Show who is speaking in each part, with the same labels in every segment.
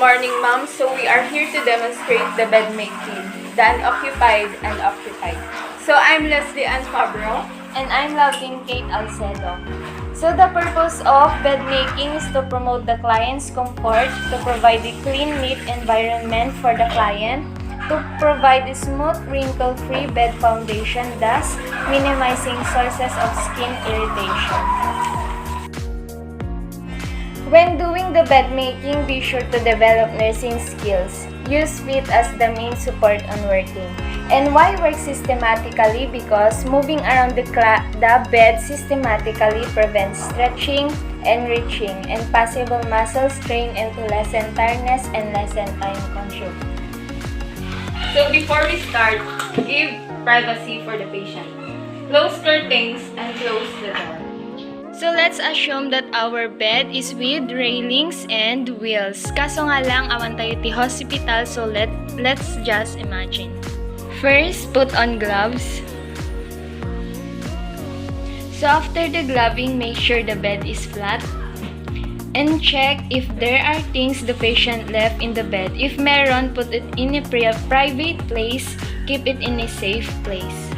Speaker 1: morning, ma'am. So we are here to demonstrate the bed making, the unoccupied and occupied. So I'm Leslie Ann Fabro.
Speaker 2: And I'm Loving Kate Alcedo. So the purpose of bed making is to promote the client's comfort, to provide a clean, neat environment for the client, to provide a smooth, wrinkle-free bed foundation, thus minimizing sources of skin irritation. When doing the bed making, be sure to develop nursing skills. Use feet as the main support on working. And why work systematically? Because moving around the bed systematically prevents stretching, enriching, and possible muscle strain, and to lessen tiredness and lessen time consumed.
Speaker 1: So before we start, give privacy for the patient. Close curtains and close the door.
Speaker 2: So let's assume that our bed is with railings and wheels. Kaso nga lang, awan tayo ti hospital, so let's just imagine. First, put on gloves. So after the gloving, make sure the bed is flat. And check if there are things the patient left in the bed. If meron, put it in a private place. Keep it in a safe place.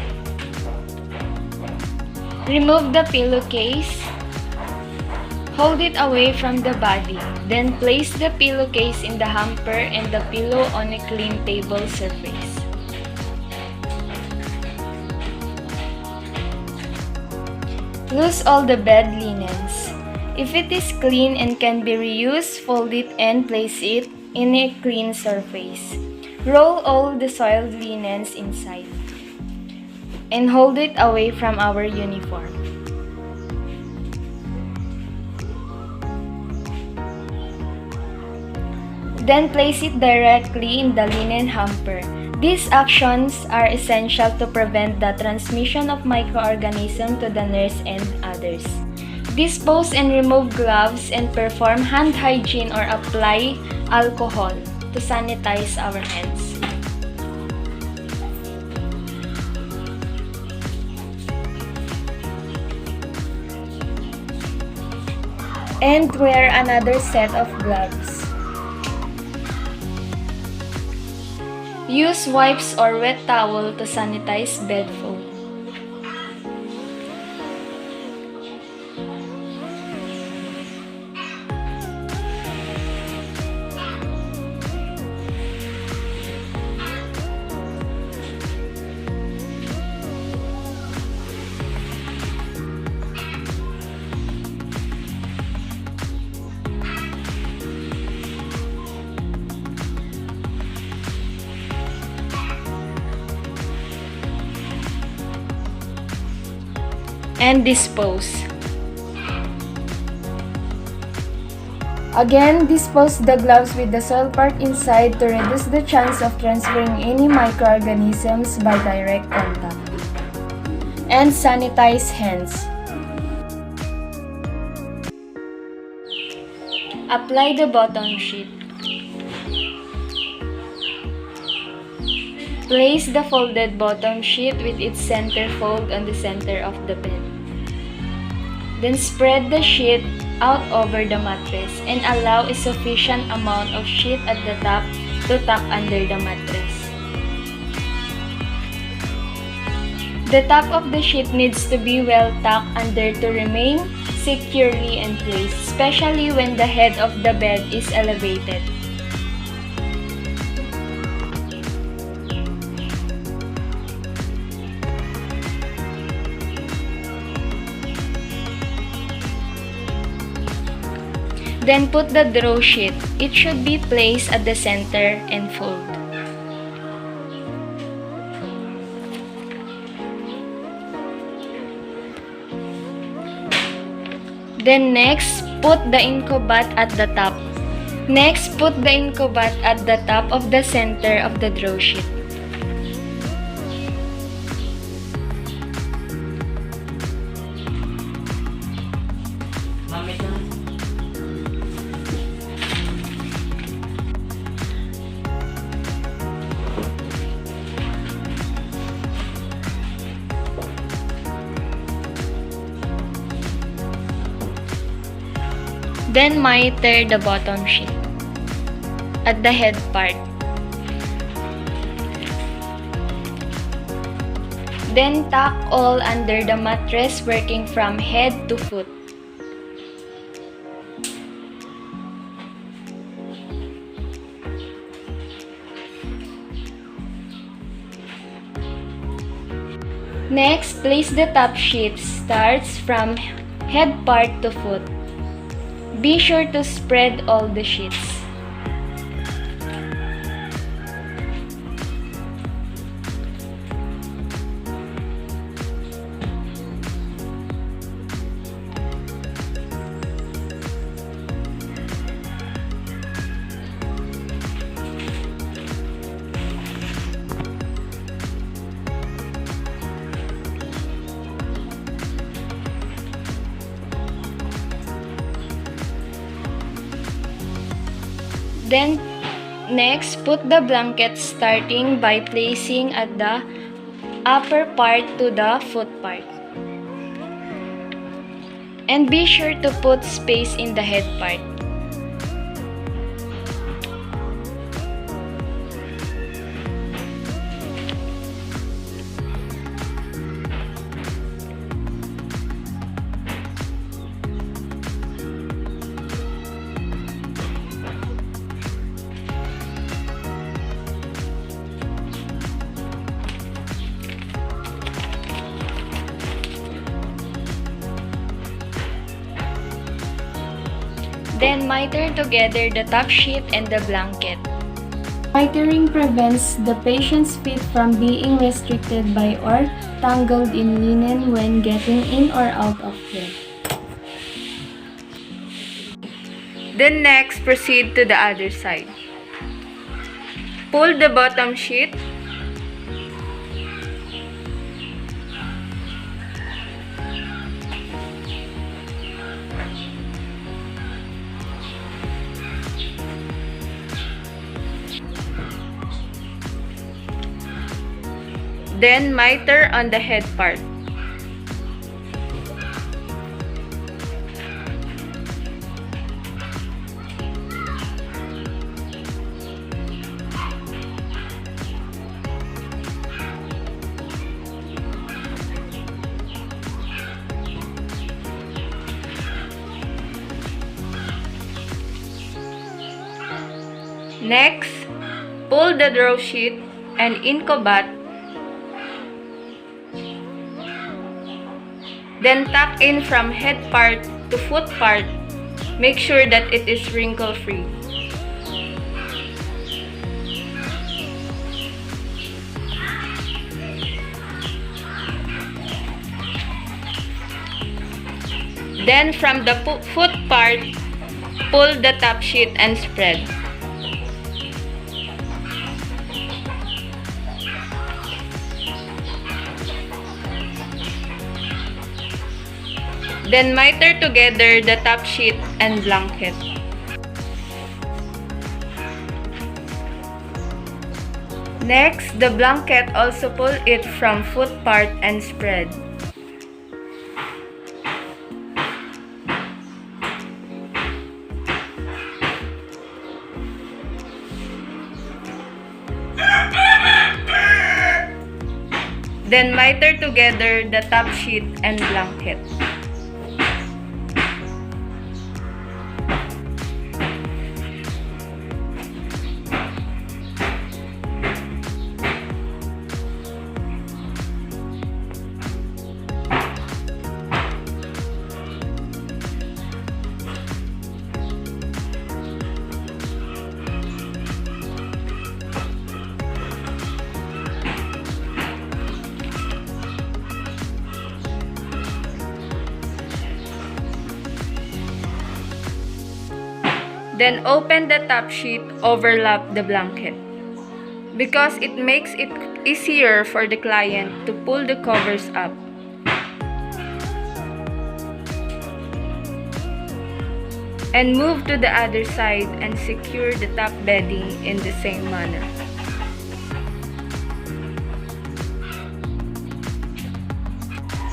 Speaker 2: Remove the pillowcase. Hold it away from the body. Then place the pillowcase in the hamper and the pillow on a clean table surface. Loose all the bed linens. If it is clean and can be reused, fold it and place it in a clean surface. Roll all the soiled linens inside and hold it away from our uniform. Then place it directly in the linen hamper. These actions are essential to prevent the transmission of microorganisms to the nurse and others. Dispose and remove gloves and perform hand hygiene or apply alcohol to sanitize our hands. And wear another set of gloves. Use wipes or wet towel to sanitize bed foam. And dispose. Again, dispose the gloves with the soil part inside to reduce the chance of transferring any microorganisms by direct contact. And sanitize hands. Apply the bottom sheet. Place the folded bottom sheet with its center fold on the center of the bed. Then spread the sheet out over the mattress and allow a sufficient amount of sheet at the top to tuck under the mattress. The top of the sheet needs to be well tucked under to remain securely in place, especially when the head of the bed is elevated. Then put the draw sheet. It should be placed at the center and fold. Then next, put the Unoccupied at the top. Next, put the Unoccupied at the top of the center of the draw sheet. Then miter the bottom sheet. at the head part. Then tuck all under the mattress, working from head to foot. Next, place the top sheet starts from head part to foot. Be sure to spread all the sheets. Then, next, put the blanket starting by placing at the upper part to the foot part. And be sure to put space in the head part. Then miter together the top sheet and the blanket. Mitering prevents the patient's feet from being restricted by or tangled in linen when getting in or out of bed.
Speaker 1: Then next, proceed to the other side. Pull the bottom sheet. Then miter on the head part. Next, pull the draw sheet and Unoccupied. Then tuck in from head part to foot part. Make sure that it is wrinkle-free. Then from the foot part, pull the top sheet and spread. Then miter together the top sheet and blanket. Next, the blanket, also pull it from foot part and spread. Then miter together the top sheet and blanket. Then open the top sheet, overlap the blanket, because it makes it easier for the client to pull the covers up. And move to the other side and secure the top bedding in the same manner.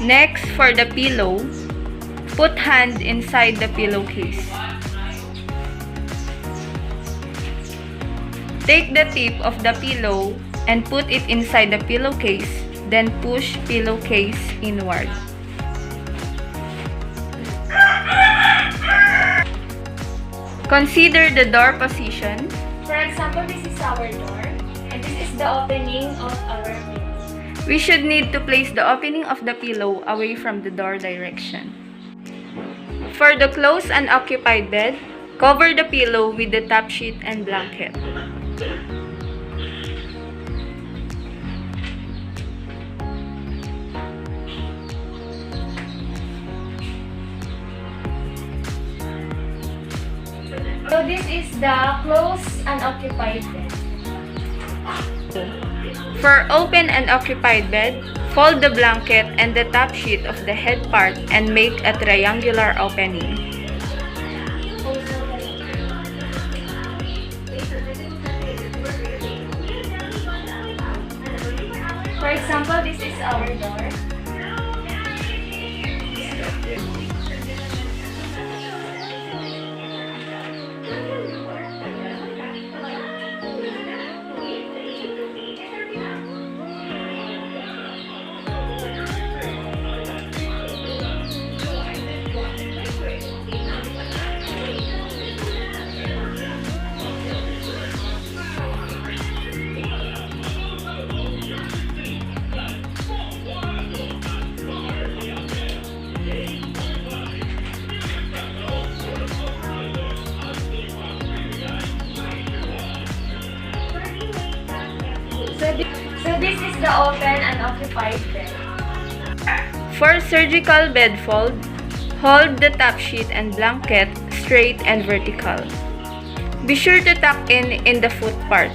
Speaker 1: Next, for the pillow, put hand inside the pillowcase. Take the tip of the pillow and put it inside the pillowcase, then push pillowcase inward. Consider the door position.
Speaker 2: For example, this is our door, and this is the opening of our pillow.
Speaker 1: We should need to place the opening of the pillow away from the door direction. For the closed and occupied bed, cover the pillow with the top sheet and blanket.
Speaker 2: So this is the closed and occupied bed.
Speaker 1: For open and occupied bed, fold the blanket and the top sheet of the head part and make a triangular opening.
Speaker 2: For example, this is our door. So this is the open and occupied bed.
Speaker 1: For surgical bed fold, hold the top sheet and blanket straight and vertical. Be sure to tuck in the foot part.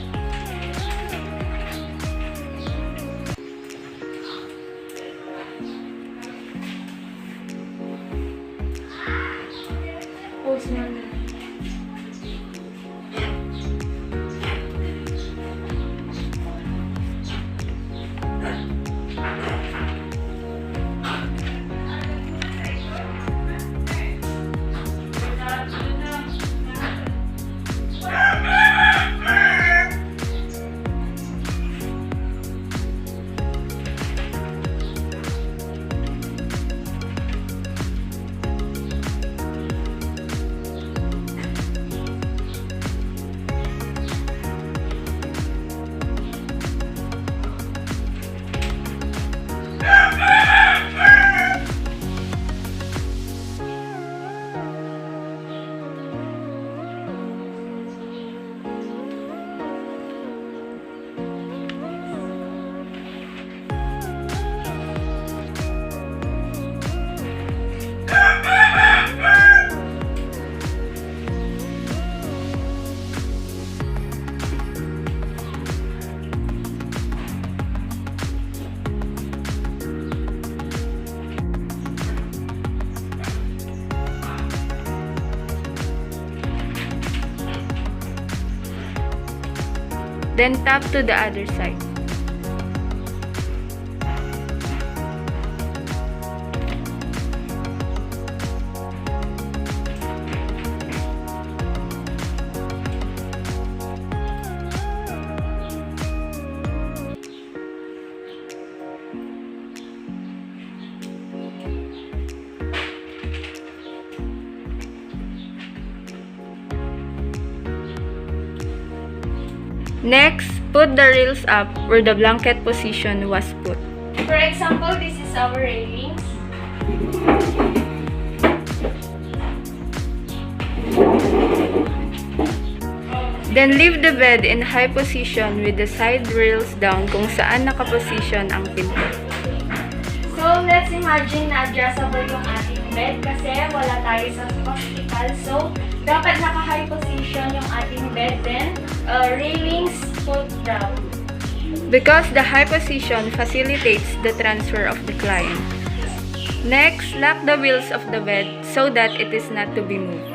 Speaker 1: Then tap to the other side. Next, put the rails up where the blanket position was put.
Speaker 2: For example, this is our railings.
Speaker 1: Then leave the bed in high position with the side rails down kung saan nakaposition ang pinto.
Speaker 2: So, let's imagine na adjustable yung ating bed kasi wala tayo sa hospital. So, dapat naka-high position yung ating bed. Then, railings put down.
Speaker 1: Because the high position facilitates the transfer of the client. Next, lock the wheels of the bed so that it is not to be moved.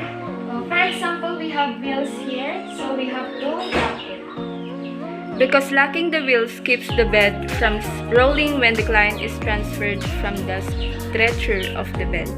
Speaker 2: For example, we have wheels here, so we have to lock it.
Speaker 1: Because locking the wheels keeps the bed from rolling when the client is transferred from the stretcher of the bed.